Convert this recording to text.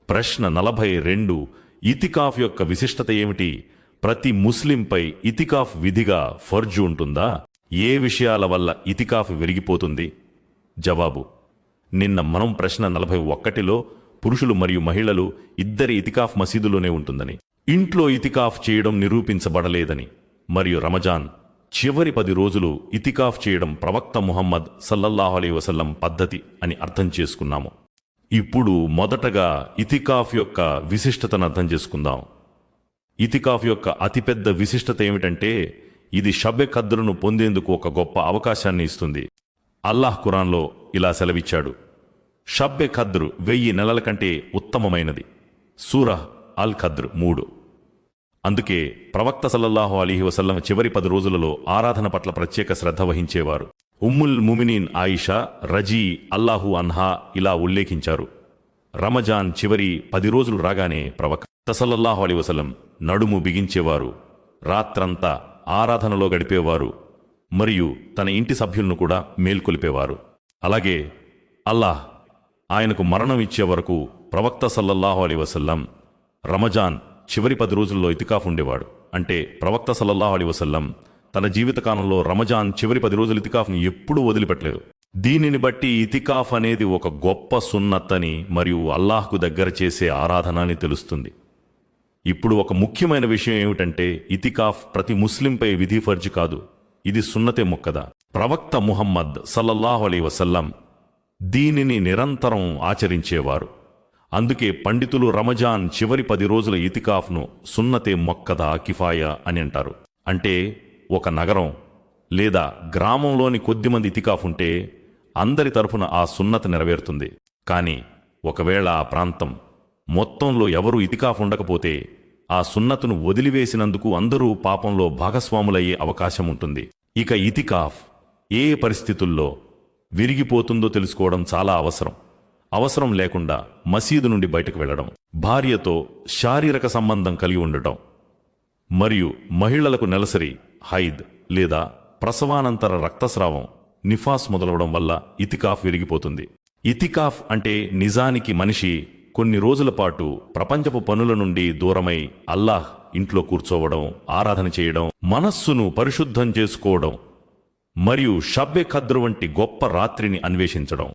ప్రశ్న 42. ఇతికాఫ్ యొక్క విశిష్టత ఏమిటి? ప్రతి ముస్లింపై ఇతికాఫ్ విధిగా ఫర్జు ఉంటుందా? ఏ విషయాల వల్ల ఇతికాఫ్ విరిగిపోతుంది? జవాబు: నిన్న మనం ప్రశ్న 41లో పురుషులు మరియు మహిళలు ఇద్దరి ఇతికాఫ్ మసీదులోనే ఉంటుందని, ఇంట్లో ఇతికాఫ్ చేయడం నిరూపించబడలేదని, మరియు రమజాన్ చివరి 10 రోజులు ఇతికాఫ్ చేయడం ప్రవక్త ముహమ్మద్ సల్లల్లాహు అలైహి వసల్లం పద్ధతి అని అర్థం చేసుకున్నాము. ఇప్పుడు మొదటగా ఇతికాఫ్ యొక్క విశిష్టతను అర్థం చేసుకుందాం. ఇతికాఫ్ యొక్క అతిపెద్ద విశిష్టత ఏమిటంటే ఇది షబ్బె ఖద్రును పొందేందుకు ఒక గొప్ప అవకాశాన్ని ఇస్తుంది. అల్లాహ్ ఖురాన్లో ఇలా సెలవిచ్చాడు: షబ్బె ఖద్రు 1000 నెలల కంటే ఉత్తమమైనది. సూరహ్ అల్ ఖద్ర్ 3. అందుకే ప్రవక్త సల్లల్లాహు అలైహి వసల్లం చివరి 10 రోజులలో ఆరాధన పట్ల ప్రత్యేక శ్రద్ధ వహించేవారు. ఉమ్ముల్ ముమినీన్ ఆయిషా రజీ అల్లాహు అన్హా ఇలా ఉల్లేఖించారు: రమజాన్ చివరి 10 రోజులు రాగానే ప్రవక్త సల్లల్లాహు అలైహి వసల్లం నడుము బిగించేవారు, రాత్రంతా ఆరాధనలో గడిపేవారు మరియు తన ఇంటి సభ్యులను కూడా మేల్కొలిపేవారు. అలాగే అల్లాహ్ ఆయనకు మరణం ఇచ్చే వరకు ప్రవక్త సల్లల్లాహు అలైహి వసల్లం రమజాన్ చివరి 10 రోజుల్లో ఇతికాఫ్ ఉండేవాడు. అంటే ప్రవక్త సల్లల్లాహు అలైహి వసల్లం తన జీవితకాలంలో రమజాన్ చివరి 10 రోజుల ఇతికాఫ్ను ఎప్పుడూ వదిలిపెట్టలేదు. దీనిని బట్టి ఇతికాఫ్ అనేది ఒక గొప్ప సున్నత్ అని మరియు అల్లాహ్కు దగ్గర చేసే ఆరాధన అని తెలుస్తుంది. ఇప్పుడు ఒక ముఖ్యమైన విషయం ఏమిటంటే ఇతికాఫ్ ప్రతి ముస్లింపై విధి ఫర్జు కాదు, ఇది సున్నతే ముక్కదా. ప్రవక్త ముహమ్మద్ సల్లల్లాహు అలైహి వసల్లం దీనిని నిరంతరం ఆచరించేవారు. అందుకే పండితులు రమజాన్ చివరి 10 రోజుల ఇతికాఫ్ను సున్నతే మొక్కదా కిఫాయా అని అంటారు. అంటే ఒక నగరం లేదా గ్రామంలోని కొద్దిమంది ఇతికాఫ్ ఉంటే అందరి తరఫున ఆ సున్నత నెరవేరుతుంది. కానీ ఒకవేళ ఆ ప్రాంతం మొత్తంలో ఎవరూ ఇతికాఫ్ ఉండకపోతే ఆ సున్నతును వదిలివేసినందుకు అందరూ పాపంలో భాగస్వాములయ్యే అవకాశం ఉంటుంది. ఇక ఇతికాఫ్ ఏ పరిస్థితుల్లో విరిగిపోతుందో తెలుసుకోవడం చాలా అవసరం లేకుండా మసీదు నుండి బయటకు వెళ్లడం, భార్యతో శారీరక సంబంధం కలిగి ఉండటం, మరియు మహిళలకు నెలసరి హైద్ లేదా ప్రసవానంతర రక్తస్రావం నిఫాస్ మొదలవడం వల్ల ఇతికాఫ్ విరిగిపోతుంది. ఇతికాఫ్ అంటే నిజానికి మనిషి కొన్ని రోజుల పాటు ప్రపంచపు పనుల నుండి దూరమై అల్లాహ్ ఇంట్లో కూర్చోవడం, ఆరాధన చేయడం, మనస్సును పరిశుద్ధం చేసుకోవడం మరియు షబ్బె ఖద్రు వంటి గొప్ప రాత్రిని అన్వేషించడం.